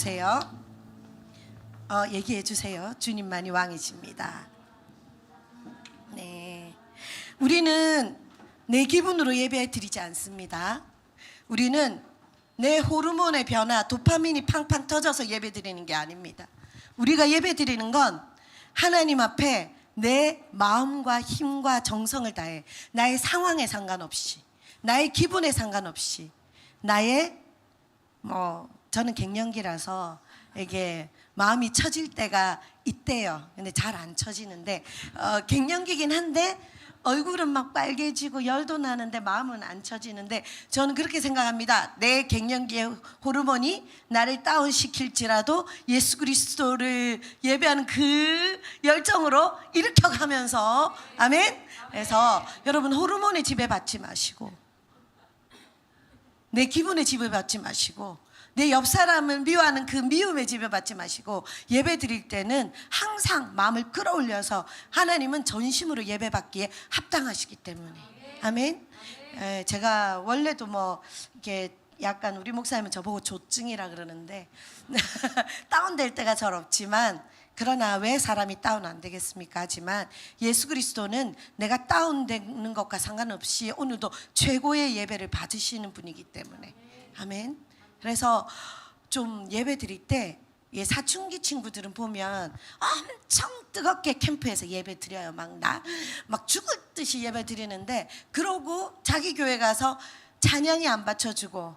주세요. 얘기해 주세요. 주님만이 왕이십니다. 네, 우리는 내 기분으로 예배 드리지 않습니다. 우리는 내 호르몬의 변화, 도파민이 팡팡 터져서 예배 드리는 게 아닙니다. 우리가 예배 드리는 건 하나님 앞에 내 마음과 힘과 정성을 다해, 나의 상황에 상관없이, 나의 기분에 상관없이, 나의 저는 갱년기라서 이게 마음이 처질 때가 있대요. 근데 잘 안 처지는데 갱년기긴 한데 얼굴은 막 빨개지고 열도 나는데 마음은 안 처지는데, 저는 그렇게 생각합니다. 내 갱년기의 호르몬이 나를 다운시킬지라도 예수 그리스도를 예배하는 그 열정으로 일으켜가면서, 아멘. 그래서 여러분, 호르몬에 지배받지 마시고, 내 기분에 지배받지 마시고, 내 옆 사람을 미워하는 그 미움에 지배받지 마시고, 예배 드릴 때는 항상 마음을 끌어올려서, 하나님은 전심으로 예배받기에 합당하시기 때문에. 아멘. 제가 원래도 이렇게 약간, 우리 목사님은 저보고 조증이라 그러는데 다운될 때가 절 없지만, 그러나 왜 사람이 다운 안 되겠습니까? 하지만 예수 그리스도는 내가 다운되는 것과 상관없이 오늘도 최고의 예배를 받으시는 분이기 때문에. 아멘. 그래서 좀 예배 드릴 때, 사춘기 친구들은 보면 엄청 뜨겁게 캠프에서 예배 드려요. 막 죽을 듯이 예배 드리는데, 그러고 자기 교회 가서 찬양이 안 받쳐주고,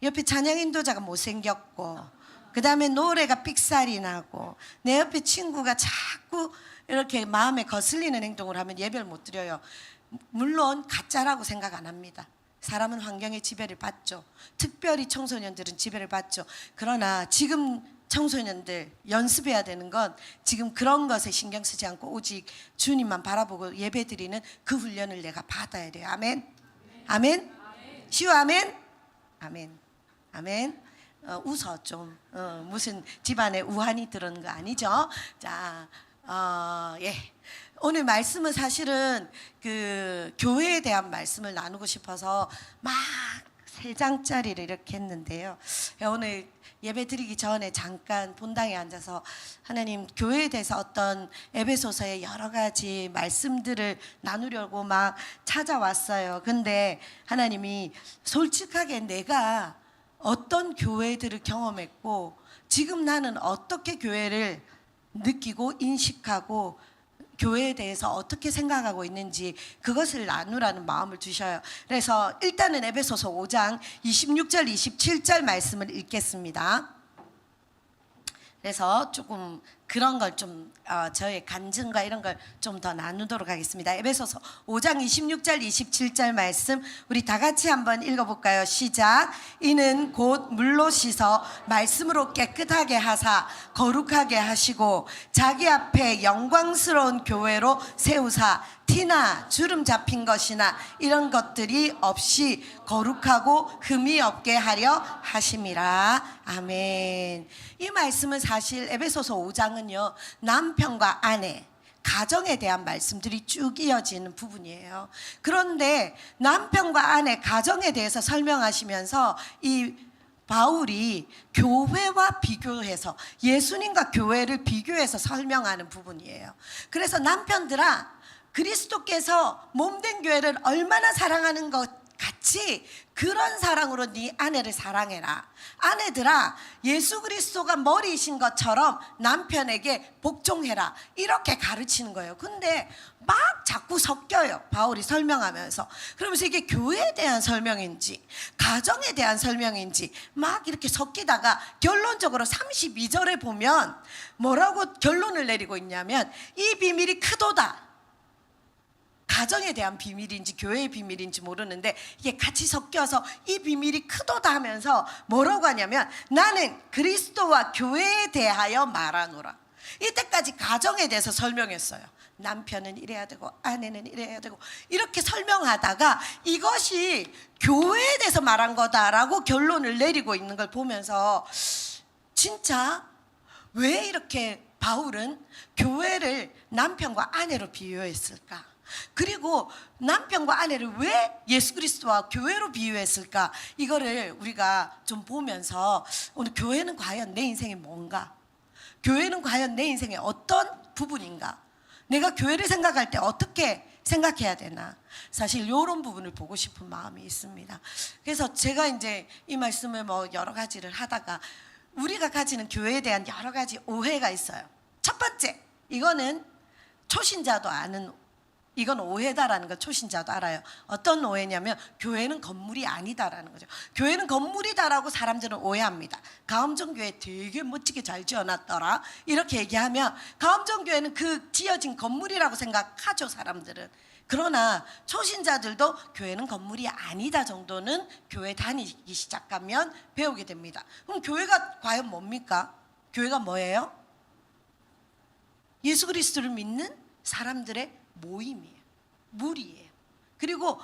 옆에 찬양 인도자가 못생겼고, 그 다음에 노래가 삑살이 나고, 내 옆에 친구가 자꾸 이렇게 마음에 거슬리는 행동을 하면 예배를 못 드려요. 물론 가짜라고 생각 안 합니다. 사람은 환경의 지배를 받죠. 특별히 청소년들은 지배를 받죠. 그러나 지금 청소년들 연습해야 되는 건, 지금 그런 것에 신경 쓰지 않고 오직 주님만 바라보고 예배드리는 그 훈련을 내가 받아야 돼요. 아멘. 아멘. 시우 아멘. 아멘. 아멘. 웃어 좀. 무슨 집안에 우환이 들은 거 아니죠? 자, 오늘 말씀은 사실은 그 교회에 대한 말씀을 나누고 싶어서 막 3장짜리를 이렇게 했는데요. 오늘 예배 드리기 전에 잠깐 본당에 앉아서 하나님, 교회에 대해서 어떤 에베소서의 여러 가지 말씀들을 나누려고 막 찾아왔어요. 근데 하나님이 솔직하게 내가 어떤 교회들을 경험했고, 지금 나는 어떻게 교회를 느끼고 인식하고 교회에 대해서 어떻게 생각하고 있는지, 그것을 나누라는 마음을 주셔요. 그래서 일단은 에베소서 5장 26절 27절 말씀을 읽겠습니다. 그래서 조금 그런 걸 좀 저의 간증과 이런 걸 좀 더 나누도록 하겠습니다. 에베소서 5장 26절 27절 말씀 우리 다 같이 한번 읽어볼까요? 시작. 이는 곧 물로 씻어 말씀으로 깨끗하게 하사 거룩하게 하시고, 자기 앞에 영광스러운 교회로 세우사 티나 주름 잡힌 것이나 이런 것들이 없이 거룩하고 흠이 없게 하려 하심이라. 아멘. 이 말씀은 사실 에베소서 5장은요, 남편과 아내, 가정에 대한 말씀들이 쭉 이어지는 부분이에요. 그런데 남편과 아내, 가정에 대해서 설명하시면서 이 바울이 교회와 비교해서, 예수님과 교회를 비교해서 설명하는 부분이에요. 그래서 남편들아, 그리스도께서 몸된 교회를 얼마나 사랑하는 것 같이 그런 사랑으로 네 아내를 사랑해라. 아내들아, 예수 그리스도가 머리이신 것처럼 남편에게 복종해라. 이렇게 가르치는 거예요. 근데 막 자꾸 섞여요, 바울이 설명하면서. 그러면서 이게 교회에 대한 설명인지 가정에 대한 설명인지 막 이렇게 섞이다가 결론적으로 32절에 보면 뭐라고 결론을 내리고 있냐면, 이 비밀이 크도다. 가정에 대한 비밀인지 교회의 비밀인지 모르는데 이게 같이 섞여서 이 비밀이 크도다 하면서 뭐라고 하냐면, 나는 그리스도와 교회에 대하여 말하노라. 이때까지 가정에 대해서 설명했어요. 남편은 이래야 되고 아내는 이래야 되고 이렇게 설명하다가 이것이 교회에 대해서 말한 거다라고 결론을 내리고 있는 걸 보면서, 진짜 왜 이렇게 바울은 교회를 남편과 아내로 비유했을까? 그리고 남편과 아내를 왜 예수 그리스도와 교회로 비유했을까? 이거를 우리가 좀 보면서 오늘 교회는 과연 내 인생에 뭔가? 교회는 과연 내 인생의 어떤 부분인가? 내가 교회를 생각할 때 어떻게 생각해야 되나? 사실 이런 부분을 보고 싶은 마음이 있습니다. 그래서 제가 이제 이 말씀을 뭐 여러 가지를 하다가 우리가 가지는 교회에 대한 여러 가지 오해가 있어요. 첫 번째, 이거는 초신자도 아는, 이건 오해다라는 걸 초신자도 알아요. 어떤 오해냐면 교회는 건물이 아니다라는 거죠. 교회는 건물이다라고 사람들은 오해합니다. 가음정교회 되게 멋지게 잘 지어놨더라 이렇게 얘기하면 가음정교회는 그 지어진 건물이라고 생각하죠, 사람들은. 그러나 초신자들도 교회는 건물이 아니다 정도는 교회 다니기 시작하면 배우게 됩니다. 그럼 교회가 과연 뭡니까? 교회가 뭐예요? 예수 그리스도를 믿는 사람들의 모임이에요. 무리예요. 그리고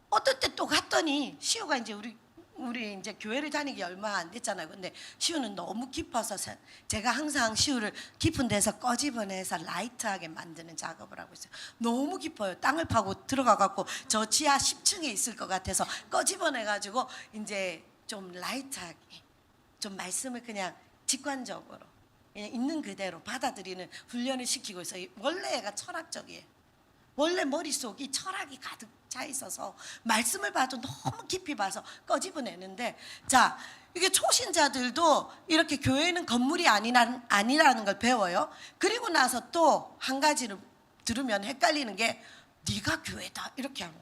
어떤 때 또 갔더니 시우가 이제 우리 이제 교회를 다니기 얼마 안 됐잖아요. 근데 시우는 너무 깊어서 제가 항상 시우를 깊은 데서 꺼집어내서 라이트하게 만드는 작업을 하고 있어요. 너무 깊어요. 땅을 파고 들어가 갖고 저 지하 10층에 있을 것 같아서 꺼집어내 가지고 이제 좀 라이트하게 좀 말씀을 그냥 직관적으로 그냥 있는 그대로 받아들이는 훈련을 시키고 있어요. 원래 애가 철학적이에요. 원래 머릿속이 철학이 가득 차 있어서 말씀을 봐도 너무 깊이 봐서 꺼집어내는데, 자, 이게 초신자들도 이렇게 교회는 건물이 아니라는 걸 배워요. 그리고 나서 또 한 가지를 들으면 헷갈리는 게 네가 교회다 이렇게 하고,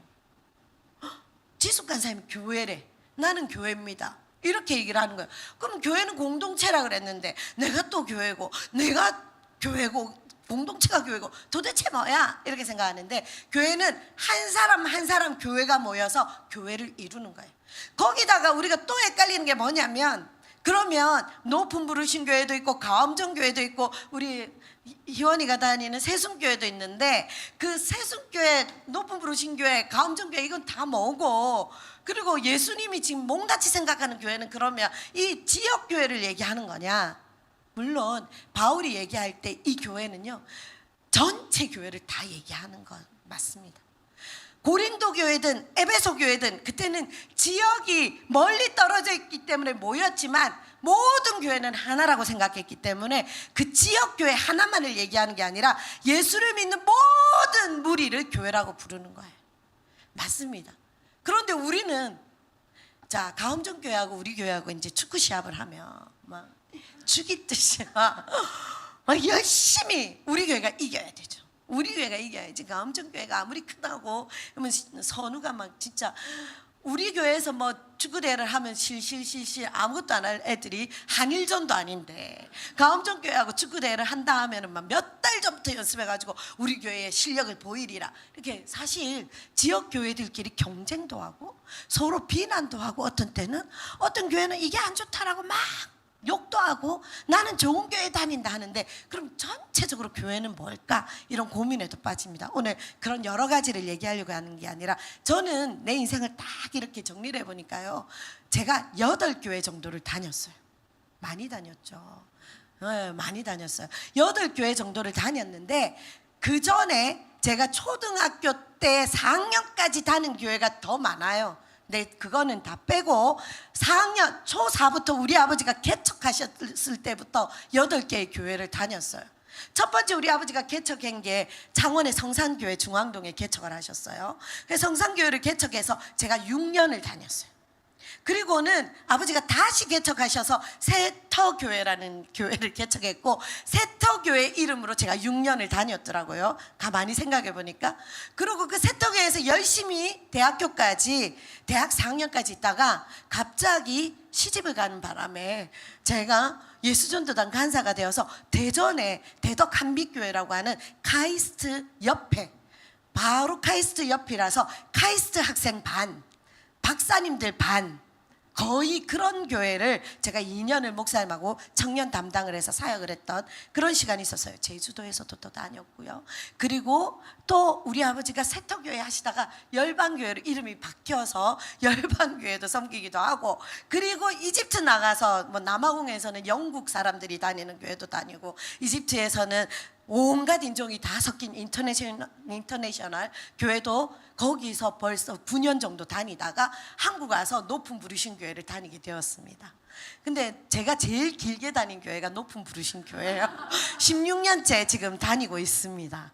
지숙 간사님이 교회래, 나는 교회입니다 이렇게 얘기를 하는 거예요. 그럼 교회는 공동체라 그랬는데 내가 또 교회고 내가 교회고 공동체가 교회고 도대체 뭐야? 이렇게 생각하는데 교회는 한 사람 한 사람 교회가 모여서 교회를 이루는 거예요. 거기다가 우리가 또 헷갈리는 게 뭐냐면, 그러면 높은 부르신 교회도 있고 가음정 교회도 있고 우리 희원이가 다니는 세순교회도 있는데 그 세순교회, 높은 부르신 교회, 가음정 교회 이건 다 뭐고, 그리고 예수님이 지금 몸같이 생각하는 교회는 그러면 이 지역 교회를 얘기하는 거냐? 물론 바울이 얘기할 때 이 교회는요 전체 교회를 다 얘기하는 건 맞습니다. 고린도 교회든 에베소 교회든 그때는 지역이 멀리 떨어져 있기 때문에 모였지만 모든 교회는 하나라고 생각했기 때문에 그 지역 교회 하나만을 얘기하는 게 아니라 예수를 믿는 모든 무리를 교회라고 부르는 거예요. 맞습니다. 그런데 우리는 자, 가음정 교회하고 우리 교회하고 이제 축구 시합을 하면 막 죽이듯이 막 열심히 우리 교회가 이겨야 되죠. 우리 교회가 이겨야지. 가음정 교회가 아무리 크다고 그러면 선우가 막 진짜 우리 교회에서 뭐 축구대회를 하면 실실실실 아무것도 안 할 애들이 한일전도 아닌데 가음정 교회하고 축구대회를 한다 하면은 막 몇 달 전부터 연습해가지고 우리 교회의 실력을 보이리라 이렇게 사실 지역 교회들끼리 경쟁도 하고 서로 비난도 하고 어떤 때는 어떤 교회는 이게 안 좋다라고 막 욕도 하고 나는 좋은 교회 다닌다 하는데 그럼 전체적으로 교회는 뭘까? 이런 고민에도 빠집니다. 오늘 그런 여러 가지를 얘기하려고 하는 게 아니라 저는 내 인생을 딱 이렇게 정리를 해보니까요 제가 8교회 정도를 다녔어요. 많이 다녔죠. 네, 많이 다녔어요. 8교회 정도를 다녔는데 그 전에 제가 초등학교 때 4학년까지 다닌 교회가 더 많아요. 네, 그거는 다 빼고 4학년 초4부터 우리 아버지가 개척하셨을 때부터 8개의 교회를 다녔어요. 첫 번째 우리 아버지가 개척한 게 창원의 성산교회 중앙동에 개척을 하셨어요. 그래서 성산교회를 개척해서 제가 6년을 다녔어요. 그리고는 아버지가 다시 개척하셔서 세터교회라는 교회를 개척했고 세터교회 이름으로 제가 6년을 다녔더라고요. 가만히 생각해 보니까. 그리고 그 세터교회에서 열심히 대학교까지 대학 4학년까지 있다가 갑자기 시집을 가는 바람에 제가 예수전도단 간사가 되어서 대전에 대덕 한빛교회라고 하는 카이스트 옆에, 바로 카이스트 옆이라서 카이스트 학생 반, 박사님들 반, 거의 그런 교회를 제가 2년을 목사님하고 청년 담당을 해서 사역을 했던 그런 시간이 있었어요. 제주도에서도 또 다녔고요. 그리고 또 우리 아버지가 세터교회 하시다가 열방교회로 이름이 바뀌어서 열방교회도 섬기기도 하고, 그리고 이집트 나가서 뭐 남아공에서는 영국 사람들이 다니는 교회도 다니고 이집트에서는 온갖 인종이 다 섞인 인터내셔널 교회도 거기서 벌써 9년 정도 다니다가 한국 와서 높은 부르신 교회를 다니게 되었습니다. 근데 제가 제일 길게 다닌 교회가 높은 부르신 교회예요. 16년째 지금 다니고 있습니다.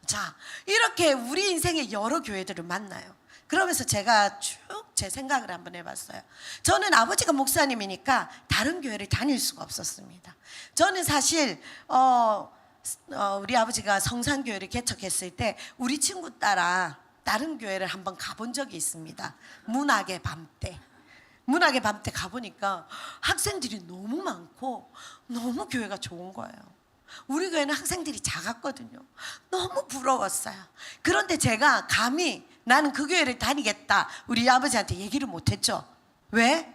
자, 이렇게 우리 인생에 여러 교회들을 만나요. 그러면서 제가 쭉 제 생각을 한번 해봤어요. 저는 아버지가 목사님이니까 다른 교회를 다닐 수가 없었습니다. 저는 사실 우리 아버지가 성산교회를 개척했을 때 우리 친구 따라 다른 교회를 한번 가본 적이 있습니다. 문학의 밤 때 가보니까 학생들이 너무 많고 너무 교회가 좋은 거예요. 우리 교회는 학생들이 작았거든요. 너무 부러웠어요. 그런데 제가 감히 나는 그 교회를 다니겠다 우리 아버지한테 얘기를 못했죠. 왜?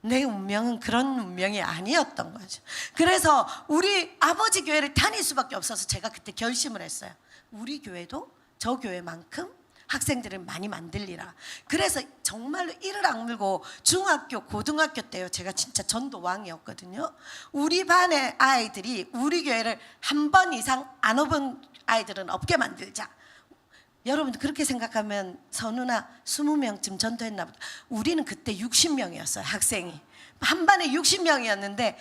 내 운명은 그런 운명이 아니었던 거죠. 그래서 우리 아버지 교회를 다닐 수밖에 없어서 제가 그때 결심을 했어요. 우리 교회도 저 교회만큼 학생들을 많이 만들리라. 그래서 정말로 이를 악물고 중학교, 고등학교 때요. 제가 진짜 전도왕이었거든요. 우리 반의 아이들이 우리 교회를 한 번 이상 안 와본 아이들은 없게 만들자. 여러분들 그렇게 생각하면 선우나 20명쯤 전도했나 보다. 우리는 그때 60명이었어요. 학생이 한 반에 60명이었는데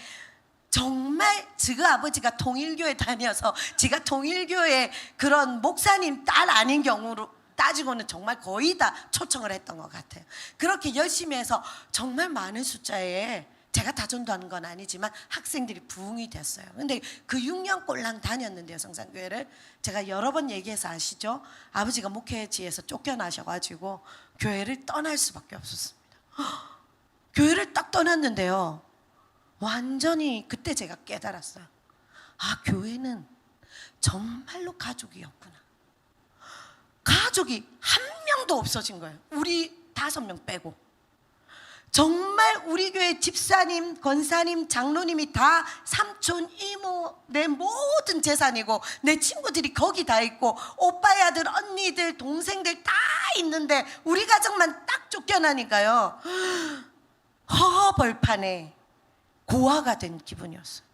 정말 지그 아버지가 통일교회 다녀서 제가 통일교회 그런 목사님 딸 아닌 경우로 따지고는 정말 거의 다 초청을 했던 것 같아요. 그렇게 열심히 해서 정말 많은 숫자에 제가 다 전도하는 건 아니지만 학생들이 부흥이 됐어요. 근데 그 6년 꼴랑 다녔는데요, 성산교회를. 제가 여러 번 얘기해서 아시죠? 아버지가 목회지에서 쫓겨나셔가지고 교회를 떠날 수밖에 없었습니다. 교회를 딱 떠났는데요, 완전히 그때 제가 깨달았어요. 아, 교회는 정말로 가족이었구나. 가족이 한 명도 없어진 거예요. 우리 5명 빼고. 정말 우리 교회 집사님, 권사님, 장로님이 다 삼촌, 이모, 내 모든 재산이고 내 친구들이 거기 다 있고 오빠의 아들, 언니들, 동생들 다 있는데 우리 가정만 딱 쫓겨나니까요, 허허벌판에 고아가 된 기분이었어요.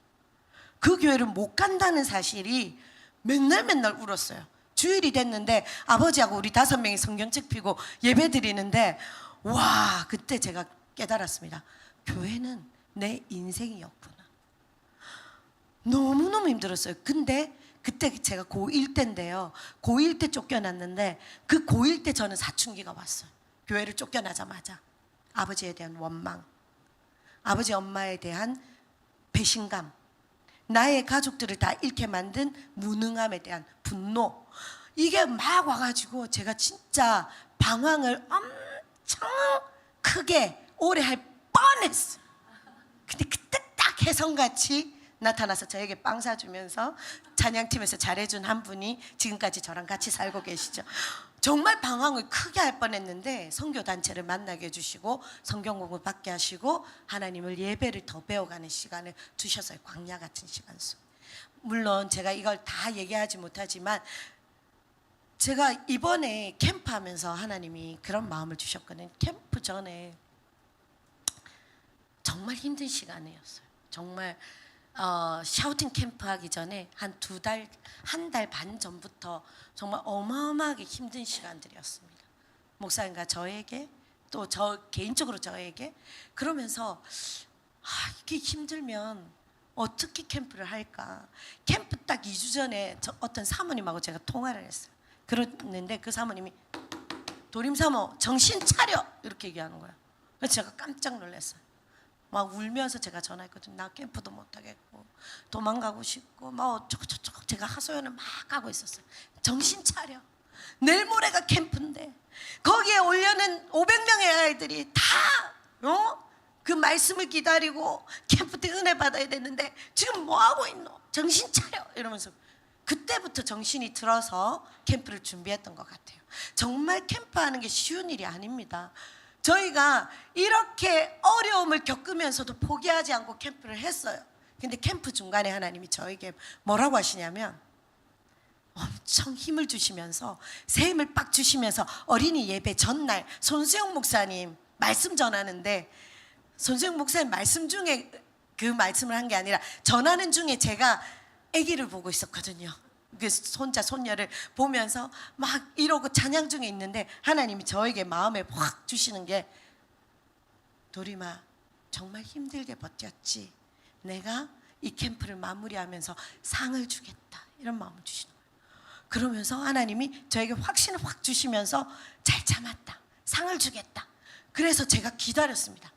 그 교회를 못 간다는 사실이 맨날 울었어요. 주일이 됐는데 아버지하고 우리 5명이 성경책 펴고 예배 드리는데, 와, 그때 제가 깨달았습니다. 교회는 내 인생이었구나. 너무너무 힘들었어요. 근데 그때 제가 고1 때인데요, 고1 때 쫓겨났는데 그 고1 때 저는 사춘기가 왔어요. 교회를 쫓겨나자마자 아버지에 대한 원망, 아버지 엄마에 대한 배신감, 나의 가족들을 다 잃게 만든 무능함에 대한 분노, 이게 막 와가지고 제가 진짜 방황을 엄청 크게 오래 할 뻔했어요. 근데 그때 딱 혜성같이 나타나서 저에게 빵 사주면서 찬양팀에서 잘해준 한 분이 지금까지 저랑 같이 살고 계시죠. 정말 방황을 크게 할 뻔했는데 선교단체를 만나게 해주시고 성경 공부 받게 하시고 하나님을 예배를 더 배워가는 시간을 주셔서요. 광야 같은 시간 속. 물론 제가 이걸 다 얘기하지 못하지만 제가 이번에 캠프하면서 하나님이 그런 마음을 주셨거든요. 캠프 전에 정말 힘든 시간이었어요. 정말 샤우팅 캠프 하기 전에 한 2달, 1달 반 전부터 정말 어마어마하게 힘든 시간들이었습니다. 목사님과 저에게, 또 저 개인적으로 저에게. 그러면서 이게 힘들면 어떻게 캠프를 할까. 캠프 딱 2주 전에 어떤 사모님하고 제가 통화를 했어요. 그랬는데 그 사모님이 도림사모 정신 차려 이렇게 얘기하는 거예요. 그래서 제가 깜짝 놀랐어요. 막 울면서 제가 전화했거든요. 나 캠프도 못하겠고 도망가고 싶고 막 어쩌고저쩌고 제가 하소연을 막 하고 있었어요. 정신 차려. 내일 모레가 캠프인데 거기에 오려는 500명의 아이들이 다 그 말씀을 기다리고 캠프 때 은혜 받아야 되는데 지금 뭐하고 있노? 정신 차려. 이러면서 그때부터 정신이 들어서 캠프를 준비했던 것 같아요. 정말 캠프하는 게 쉬운 일이 아닙니다. 저희가 이렇게 어려움을 겪으면서도 포기하지 않고 캠프를 했어요. 근데 캠프 중간에 하나님이 저에게 뭐라고 하시냐면 엄청 힘을 주시면서 새 힘을 빡 주시면서 어린이 예배 전날 손수영 목사님 말씀 전하는데, 손수영 목사님 말씀 중에 그 말씀을 한 게 아니라 전하는 중에 제가 아기를 보고 있었거든요. 그 손자 손녀를 보면서 막 이러고 찬양 중에 있는데 하나님이 저에게 마음에 확 주시는 게, 도리마 정말 힘들게 버텼지, 내가 이 캠프를 마무리하면서 상을 주겠다, 이런 마음을 주시는 거예요. 그러면서 하나님이 저에게 확신을 확 주시면서 잘 참았다, 상을 주겠다. 그래서 제가 기다렸습니다.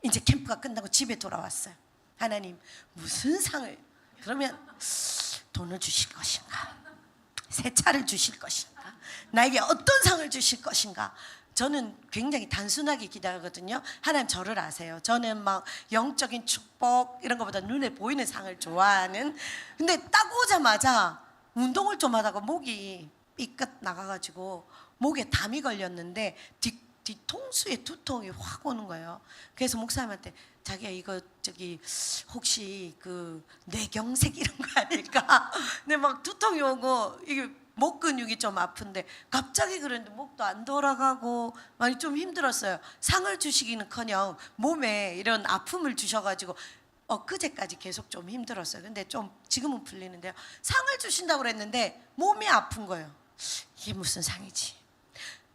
이제 캠프가 끝나고 집에 돌아왔어요. 하나님 무슨 상을, 그러면 돈을 주실 것인가, 새 차를 주실 것인가, 나에게 어떤 상을 주실 것인가. 저는 굉장히 단순하게 기도하거든요. 하나님 저를 아세요. 저는 막 영적인 축복 이런 것보다 눈에 보이는 상을 좋아하는. 근데 딱 오자마자 운동을 좀 하다가 목이 삐끗 나가가지고 목에 담이 걸렸는데 뒤통수에 두통이 확 오는 거예요. 그래서 목사님한테, 자기야 이거 저기 혹시 그 뇌경색 이런 거 아닐까? 근데 막 두통이 오고 이게 목 근육이 좀 아픈데 갑자기 그랬는데 목도 안 돌아가고 많이 좀 힘들었어요. 상을 주시기는커녕 몸에 이런 아픔을 주셔가지고 엊그제까지 계속 좀 힘들었어요. 근데 좀 지금은 풀리는데요. 상을 주신다고 그랬는데 몸이 아픈 거예요. 이게 무슨 상이지?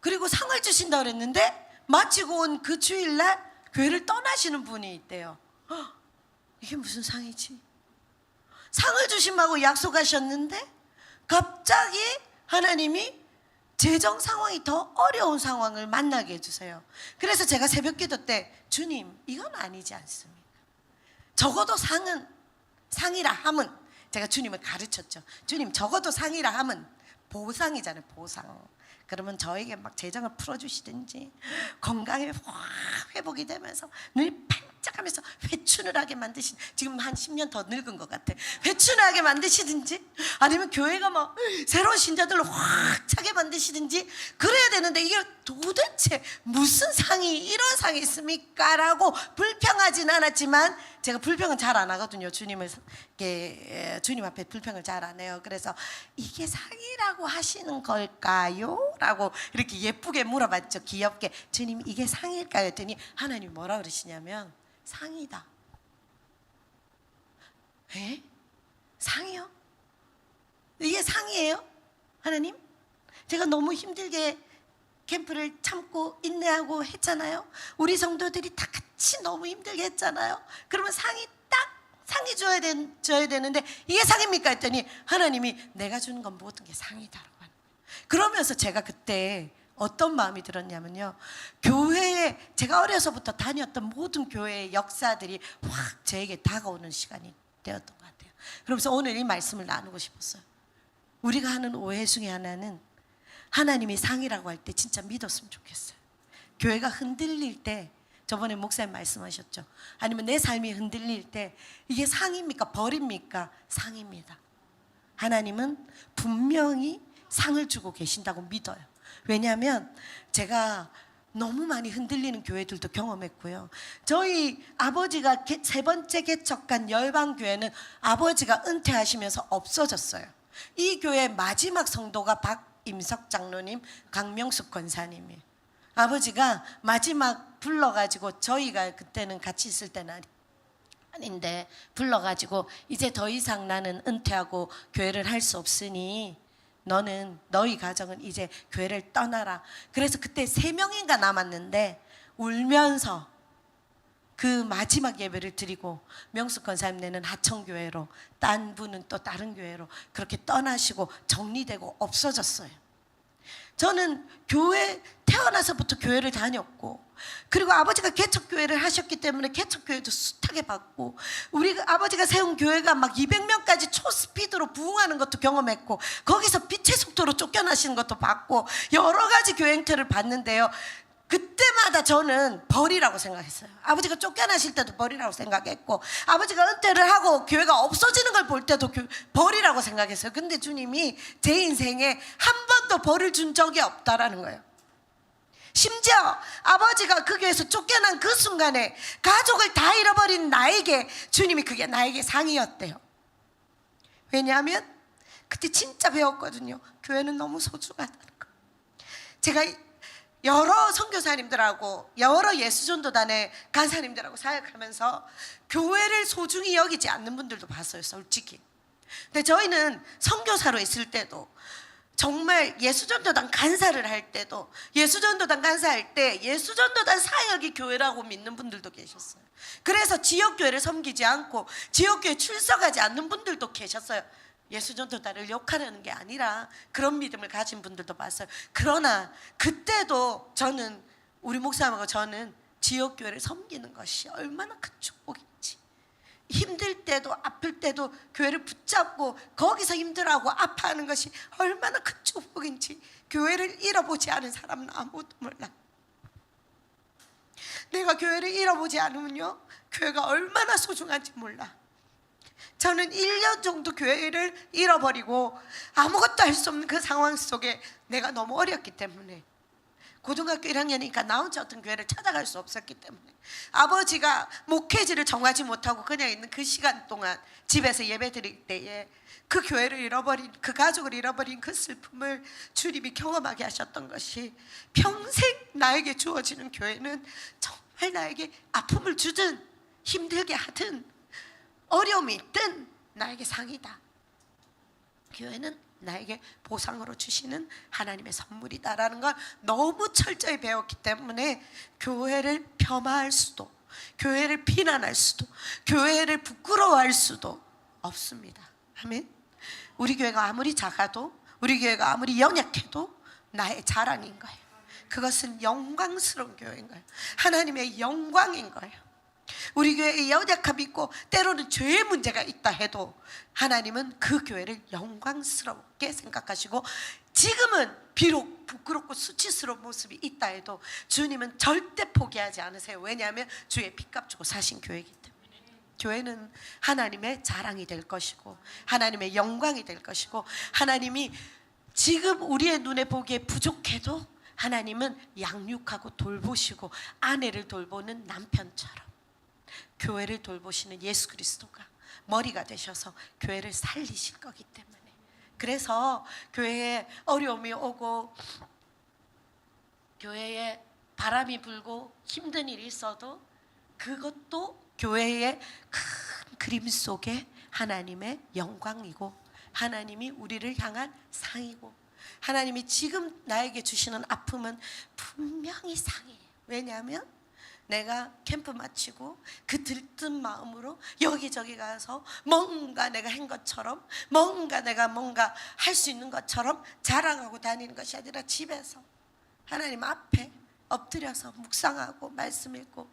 그리고 상을 주신다고 그랬는데 마치고 온 그 주일날 교회를 떠나시는 분이 있대요. 이게 무슨 상이지? 상을 주신다고 약속하셨는데 갑자기 하나님이 재정 상황이 더 어려운 상황을 만나게 해주세요. 그래서 제가 새벽 기도 때, 주님 이건 아니지 않습니까? 적어도 상이라 함은, 제가 주님을 가르쳤죠. 주님 적어도 상이라 함은 보상이잖아요. 보상. 그러면 저에게 막 재정을 풀어주시든지, 건강이 확 회복이 되면서 눈이 반짝하면서 회춘을하게 만드신, 지금 한 10년 더 늙은 것 같아, 회춘하게 만드시든지, 아니면 교회가 막 새로운 신자들로 확 차게 만드시든지 그래야 되는데, 이게 도대체 무슨 상이, 이런 상이 있습니까? 라고 불평하진 않았지만, 제가 불평은 잘 안 하거든요. 주님 앞에 불평을 잘 안 해요. 그래서 이게 상이라고 하시는 걸까요? 라고 이렇게 예쁘게 물어봤죠. 귀엽게. 주님 이게 상일까요? 했더니 하나님 뭐라 그러시냐면, 상이다. 에? 상이요? 이게 상이에요? 하나님? 제가 너무 힘들게 캠프를 참고 인내하고 했잖아요. 우리 성도들이 다 같이 너무 힘들게 했잖아요. 그러면 상이 줘야 되는데 이게 상입니까? 했더니 하나님이 내가 주는 건 모든 게 상이다라고 하는 거예요. 그러면서 제가 그때 어떤 마음이 들었냐면요, 교회에 제가 어려서부터 다녔던 모든 교회의 역사들이 확 저에게 다가오는 시간이 되었던 것 같아요. 그러면서 오늘 이 말씀을 나누고 싶었어요. 우리가 하는 오해 중에 하나는, 하나님이 상이라고 할 때 진짜 믿었으면 좋겠어요. 교회가 흔들릴 때, 저번에 목사님 말씀하셨죠. 아니면 내 삶이 흔들릴 때 이게 상입니까? 벌입니까? 상입니다. 하나님은 분명히 상을 주고 계신다고 믿어요. 왜냐하면 제가 너무 많이 흔들리는 교회들도 경험했고요. 저희 아버지가 세 번째 개척한 열방교회는 아버지가 은퇴하시면서 없어졌어요. 이 교회 마지막 성도가 박임석 장로님, 강명숙 권사님이에요. 아버지가 마지막 불러가지고, 저희가 그때는 같이 있을 때는 아닌데 불러가지고, 이제 더 이상 나는 은퇴하고 교회를 할 수 없으니 너희 가정은 이제 교회를 떠나라. 그래서 그때 3명인가 남았는데 울면서 그 마지막 예배를 드리고, 명숙 권사님네는 하청교회로, 딴 분은 또 다른 교회로 그렇게 떠나시고 정리되고 없어졌어요. 저는 태어나서부터 교회를 다녔고, 그리고 아버지가 개척교회를 하셨기 때문에 개척교회도 숱하게 받고, 우리 아버지가 세운 교회가 막 200명까지 초스피드로 부흥하는 것도 경험했고, 거기서 빛의 속도로 쫓겨나시는 것도 받고, 여러 가지 교회 행태를 봤는데요, 그때마다 저는 벌이라고 생각했어요. 아버지가 쫓겨나실 때도 벌이라고 생각했고, 아버지가 은퇴를 하고 교회가 없어지는 걸 볼 때도 벌이라고 생각했어요. 근데 주님이 제 인생에 한 번도 벌을 준 적이 없다라는 거예요. 심지어 아버지가 그 교회에서 쫓겨난 그 순간에 가족을 다 잃어버린 나에게 주님이 그게 나에게 상이었대요. 왜냐하면 그때 진짜 배웠거든요. 교회는 너무 소중하다는 거. 제가 여러 선교사님들하고 여러 예수전도단의 간사님들하고 사역하면서 교회를 소중히 여기지 않는 분들도 봤어요. 솔직히 근데 저희는 선교사로 있을 때도 정말 예수전도단 간사를 할 때도 예수전도단 간사할 때 예수전도단 사역이 교회라고 믿는 분들도 계셨어요. 그래서 지역교회를 섬기지 않고 지역교회 출석하지 않는 분들도 계셨어요. 예수전도단을 욕하려는 게 아니라 그런 믿음을 가진 분들도 봤어요. 그러나 그때도 저는, 우리 목사님하고 저는 지역교회를 섬기는 것이 얼마나 큰 축복인지, 힘들 때도 아플 때도 교회를 붙잡고 거기서 힘들어하고 아파하는 것이 얼마나 큰 축복인지 교회를 잃어보지 않은 사람은 아무도 몰라. 내가 교회를 잃어보지 않으면요, 교회가 얼마나 소중한지 몰라. 저는 1년 정도 교회를 잃어버리고 아무것도 할 수 없는 그 상황 속에 내가 너무 어렸기 때문에, 고등학교 1학년이니까 나 혼자 어떤 교회를 찾아갈 수 없었기 때문에, 아버지가 목회지를 정하지 못하고 그냥 있는 그 시간 동안 집에서 예배 드릴 때에 그 교회를 잃어버린, 그 가족을 잃어버린 그 슬픔을 주님이 경험하게 하셨던 것이, 평생 나에게 주어지는 교회는 정말 나에게 아픔을 주든 힘들게 하든 어려움이 있든 나에게 상이다. 교회는 나에게 보상으로 주시는 하나님의 선물이다라는 걸 너무 철저히 배웠기 때문에 교회를 폄하할 수도, 교회를 비난할 수도, 교회를 부끄러워할 수도 없습니다. 아멘. 우리 교회가 아무리 작아도, 우리 교회가 아무리 연약해도 나의 자랑인 거예요. 그것은 영광스러운 교회인 거예요. 하나님의 영광인 거예요. 우리 교회의 연약함이 있고 때로는 죄의 문제가 있다 해도 하나님은 그 교회를 영광스럽게 생각하시고, 지금은 비록 부끄럽고 수치스러운 모습이 있다 해도 주님은 절대 포기하지 않으세요. 왜냐하면 주의 핏값 주고 사신 교회이기 때문에. 교회는 하나님의 자랑이 될 것이고 하나님의 영광이 될 것이고, 하나님이 지금 우리의 눈에 보기에 부족해도 하나님은 양육하고 돌보시고 아내를 돌보는 남편처럼 교회를 돌보시는 예수 그리스도가 머리가 되셔서 교회를 살리실 거기 때문에, 그래서 교회에 어려움이 오고 교회에 바람이 불고 힘든 일이 있어도 그것도 교회의 큰 그림 속에 하나님의 영광이고 하나님이 우리를 향한 상이고, 하나님이 지금 나에게 주시는 아픔은 분명히 상이에요. 왜냐하면 내가 캠프 마치고 그 들뜬 마음으로 여기저기 가서 뭔가 내가 한 것처럼, 뭔가 내가 뭔가 할 수 있는 것처럼 자랑하고 다니는 것이 아니라 집에서 하나님 앞에 엎드려서 묵상하고 말씀 읽고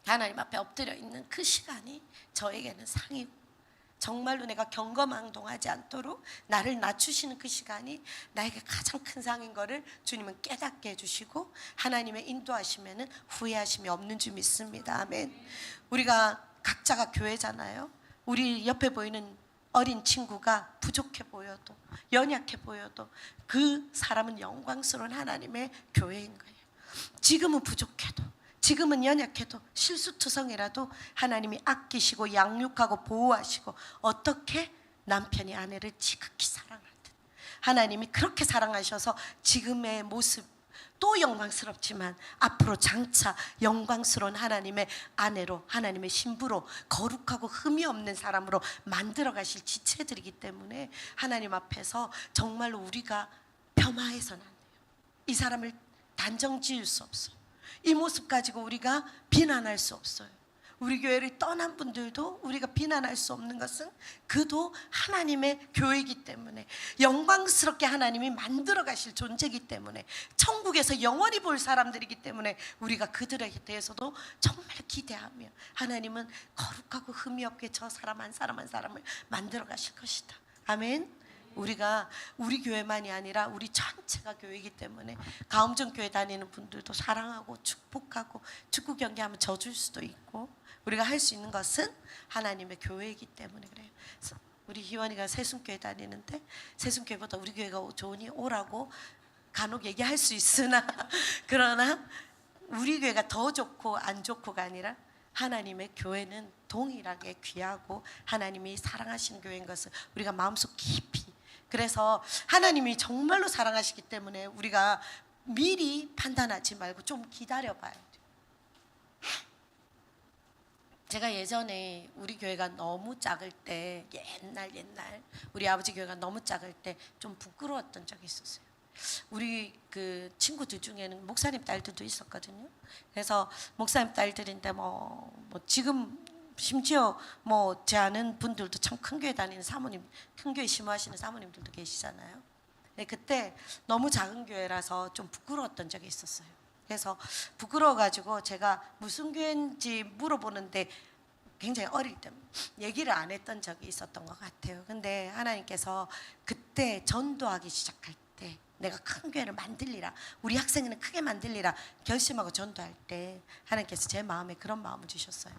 하나님 앞에 엎드려 있는 그 시간이 저에게는 상이고, 정말로 내가 경거망동하지 않도록 나를 낮추시는 그 시간이 나에게 가장 큰 상인 것을 주님은 깨닫게 해주시고 하나님의 인도하시면은 후회하심이 없는 줄 믿습니다. 아멘. 우리가 각자가 교회잖아요. 우리 옆에 보이는 어린 친구가 부족해 보여도 연약해 보여도 그 사람은 영광스러운 하나님의 교회인 거예요. 지금은 부족해도, 지금은 연약해도, 실수투성이라도 하나님이 아끼시고 양육하고 보호하시고, 어떻게 남편이 아내를 지극히 사랑하듯 하나님이 그렇게 사랑하셔서 지금의 모습 또 영광스럽지만 앞으로 장차 영광스러운 하나님의 아내로, 하나님의 신부로, 거룩하고 흠이 없는 사람으로 만들어 가실 지체들이기 때문에 하나님 앞에서 정말로 우리가 폄하해서는 안 돼요. 이 사람을 단정 지을 수 없어요. 이 모습 가지고 우리가 비난할 수 없어요. 우리 교회를 떠난 분들도 우리가 비난할 수 없는 것은 그도 하나님의 교회이기 때문에, 영광스럽게 하나님이 만들어 가실 존재이기 때문에, 천국에서 영원히 볼 사람들이기 때문에 우리가 그들에 대해서도 정말 기대하며 하나님은 거룩하고 흠이 없게 저 사람 한 사람 한 사람을 만들어 가실 것이다. 아멘. 우리가 우리 교회만이 아니라 우리 전체가 교회이기 때문에 가음정 교회 다니는 분들도 사랑하고 축복하고, 축구 경기하면 져줄 수도 있고, 우리가 할 수 있는 것은 하나님의 교회이기 때문에 그래요. 우리 희원이가 세순교회 다니는데 세순교회보다 우리 교회가 좋으니 오라고 간혹 얘기할 수 있으나 그러나 우리 교회가 더 좋고 안 좋고가 아니라 하나님의 교회는 동일하게 귀하고 하나님이 사랑하시는 교회인 것을 우리가 마음속 깊이, 그래서 하나님이 정말로 사랑하시기 때문에 우리가 미리 판단하지 말고 좀 기다려 봐야 돼요. 제가 예전에 우리 교회가 너무 작을 때, 옛날 우리 아버지 교회가 너무 작을 때 좀 부끄러웠던 적이 있었어요. 우리 그 친구들 중에는 목사님 딸들도 있었거든요. 그래서 목사님 딸들인데 뭐 지금 심지어 뭐 제 아는 분들도 참 큰 교회 다니는 사모님, 큰 교회 심호하시는 사모님들도 계시잖아요. 네, 그때 너무 작은 교회라서 좀 부끄러웠던 적이 있었어요. 그래서 부끄러워가지고 제가 무슨 교회인지 물어보는데 굉장히 어릴 때 얘기를 안 했던 적이 있었던 것 같아요. 근데 하나님께서 그때 전도하기 시작할 때, 내가 큰 교회를 만들리라, 우리 학생회는 크게 만들리라 결심하고 전도할 때 하나님께서 제 마음에 그런 마음을 주셨어요.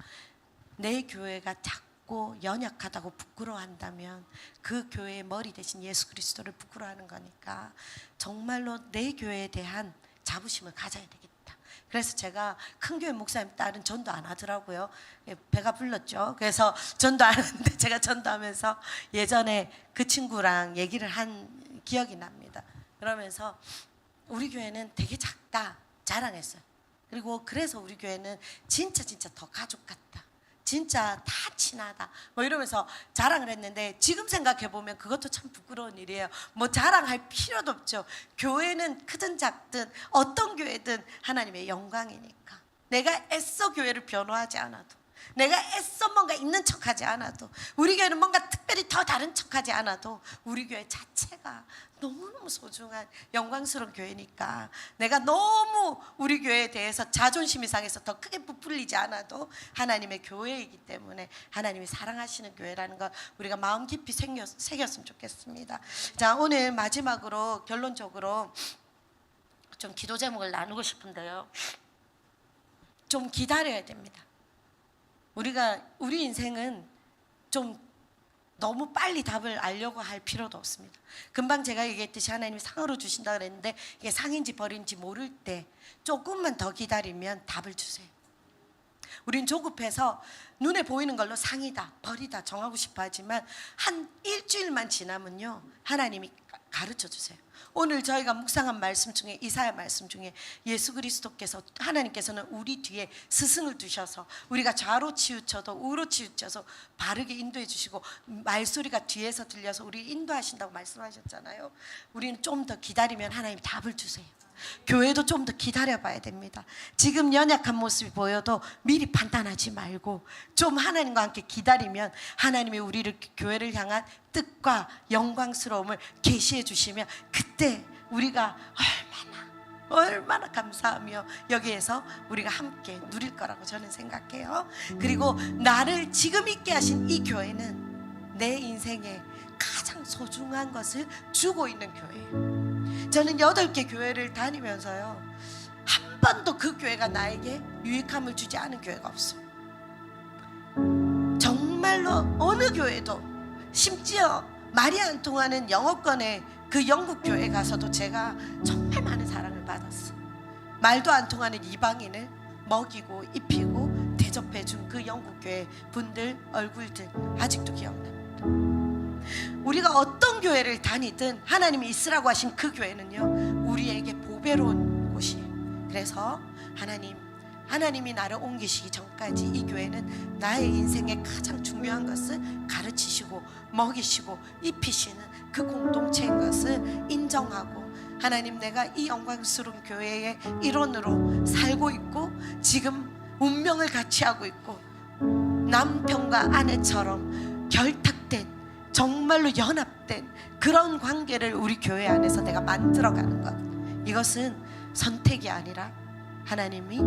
내 교회가 작고 연약하다고 부끄러워한다면 그 교회의 머리 대신 예수 그리스도를 부끄러워하는 거니까 정말로 내 교회에 대한 자부심을 가져야 되겠다. 그래서 제가 큰 교회 목사님 딸은 전도 안 하더라고요. 배가 불렀죠. 그래서 전도 안 하는데 제가 전도하면서 예전에 그 친구랑 얘기를 한 기억이 납니다. 그러면서 우리 교회는 되게 작다 자랑했어요. 그리고 그래서 우리 교회는 진짜 더 가족 같다, 진짜 다 친하다 뭐 이러면서 자랑을 했는데, 지금 생각해보면 그것도 참 부끄러운 일이에요. 뭐 자랑할 필요도 없죠. 교회는 크든 작든 어떤 교회든 하나님의 영광이니까. 내가 애써 교회를 변호하지 않아도, 내가 애써 뭔가 있는 척하지 않아도, 우리 교회는 뭔가 특별히 더 다른 척하지 않아도 우리 교회 자체가 너무너무 소중한 영광스러운 교회니까, 내가 너무 우리 교회에 대해서 자존심이 상해서 더 크게 부풀리지 않아도 하나님의 교회이기 때문에 하나님이 사랑하시는 교회라는 걸 우리가 마음 깊이 새겼으면 좋겠습니다. 자, 오늘 마지막으로 결론적으로 좀 기도 제목을 나누고 싶은데요, 좀 기다려야 됩니다. 우리 인생은 좀 너무 빨리 답을 알려고 할 필요도 없습니다. 금방 제가 얘기했듯이 하나님이 상으로 주신다 그랬는데 이게 상인지 벌인지 모를 때 조금만 더 기다리면 답을 주세요. 우린 조급해서 눈에 보이는 걸로 상이다 벌이다 정하고 싶어 하지만 한 일주일만 지나면요 하나님이 가르쳐 주세요. 오늘 저희가 묵상한 말씀 중에, 이사야 말씀 중에 예수 그리스도께서, 하나님께서는 우리 뒤에 스승을 두셔서 우리가 좌로 치우쳐도 우로 치우쳐서 바르게 인도해 주시고 말소리가 뒤에서 들려서 우리 인도하신다고 말씀하셨잖아요. 우리는 좀 더 기다리면 하나님 답을 주세요. 교회도 좀 더 기다려봐야 됩니다. 지금 연약한 모습이 보여도 미리 판단하지 말고 좀 하나님과 함께 기다리면 하나님이 우리를, 교회를 향한 뜻과 영광스러움을 계시해 주시면 그때 우리가 얼마나 감사하며 여기에서 우리가 함께 누릴 거라고 저는 생각해요. 그리고 나를 지금 있게 하신 이 교회는 내 인생에 가장 소중한 것을 주고 있는 교회예요. 저는 8개 교회를 다니면서요 한 번도 그 교회가 나에게 유익함을 주지 않은 교회가 없어요. 정말로 어느 교회도, 심지어 말이 안 통하는 영어권의 그 영국 교회 가서도 제가 정말 많은 사랑을 받았어요. 말도 안 통하는 이방인을 먹이고 입히고 대접해준 그 영국 교회 분들 얼굴들 아직도 기억납니다. 우리가 어떤 교회를 다니든 하나님이 있으라고 하신 그 교회는요 우리에게 보배로운 곳이에요. 그래서 하나님이 나를 옮기시기 전까지 이 교회는 나의 인생의 가장 중요한 것을 가르치시고 먹이시고 입히시는 그 공동체인 것을 인정하고, 하나님, 내가 이 영광스러운 교회의 일원으로 살고 있고 지금 운명을 같이 하고 있고 남편과 아내처럼 결탁된, 정말로 연합된 그런 관계를 우리 교회 안에서 내가 만들어가는 것, 이것은 선택이 아니라 하나님이,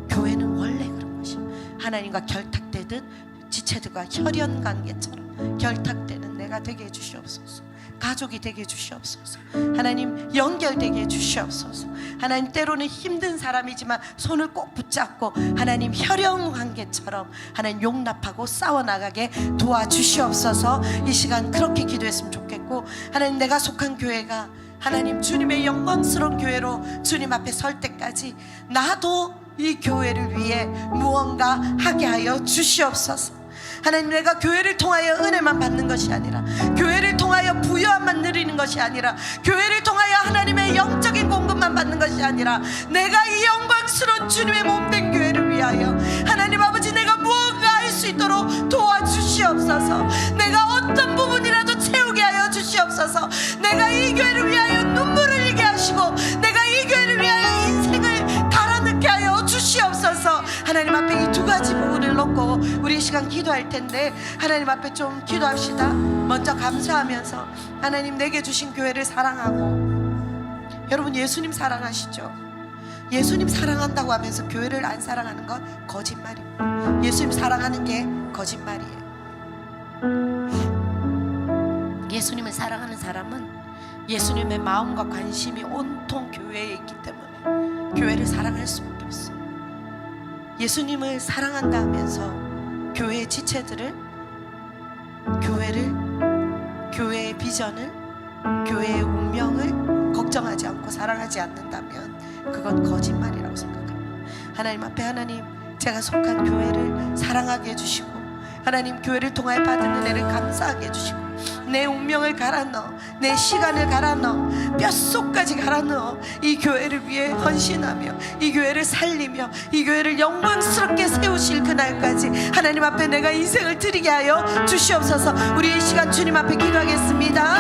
교회는 원래 그런 것이에요. 하나님과 결탁되듯 지체들과 혈연 관계처럼 결탁되는 내가 되게 해주시옵소서. 가족이 되게 해주시옵소서. 하나님, 연결되게 해주시옵소서. 하나님, 때로는 힘든 사람이지만 손을 꼭 붙잡고 하나님 혈연 관계처럼 하나님 용납하고 싸워나가게 도와주시옵소서. 이 시간 그렇게 기도했으면 좋겠고, 하나님, 내가 속한 교회가 하나님 주님의 영광스러운 교회로 주님 앞에 설 때까지 나도 이 교회를 위해 무언가 하게 하여 주시옵소서. 하나님, 내가 교회를 통하여 은혜만 받는 것이 아니라, 교회를 통하여 부여함만 누리는 것이 아니라, 교회를 통하여 하나님의 영적인 공급만 받는 것이 아니라, 내가 이 영광스러운 주님의 몸된 교회를 위하여 하나님 아버지, 내가 무언가 할 수 있도록 도와주시옵소서. 내가 어떤 부분이라도 채우게 하여 주시옵소서. 내가 이 교회를 위하여 눈물을 흘리게 하시고 내가 이 교회를 위하여 인생을 갈아넣게 하여 주시옵소서. 하나님 앞에 이 두 가지 부분을 놓고 우리 이 시간 기도할 텐데 하나님 앞에 좀 기도합시다. 먼저 감사하면서 하나님 내게 주신 교회를 사랑하고, 여러분 예수님 사랑하시죠? 예수님 사랑한다고 하면서 교회를 안 사랑하는 건 거짓말입니다. 예수님 사랑하는 게 거짓말이에요. 예수님을 사랑하는 사람은 예수님의 마음과 관심이 온통 교회에 있기 때문에 교회를 사랑할 수밖에 없어요. 예수님을 사랑한다 하면서 교회의 지체들을, 교회의 비전을, 교회의 운명을 걱정하지 않고 사랑하지 않는다면 그건 거짓말이라고 생각합니다. 하나님 앞에 하나님, 제가 속한 교회를 사랑하게 해주시고 하나님 교회를 통하여 받은 은혜를 감사하게 해주시고 내 운명을 갈아 넣어, 내 시간을 갈아 넣어, 뼛속까지 갈아 넣어 이 교회를 위해 헌신하며 이 교회를 살리며 이 교회를 영광스럽게 세우실 그날까지 하나님 앞에 내가 인생을 드리게 하여 주시옵소서. 우리 이 시간 주님 앞에 기도하겠습니다.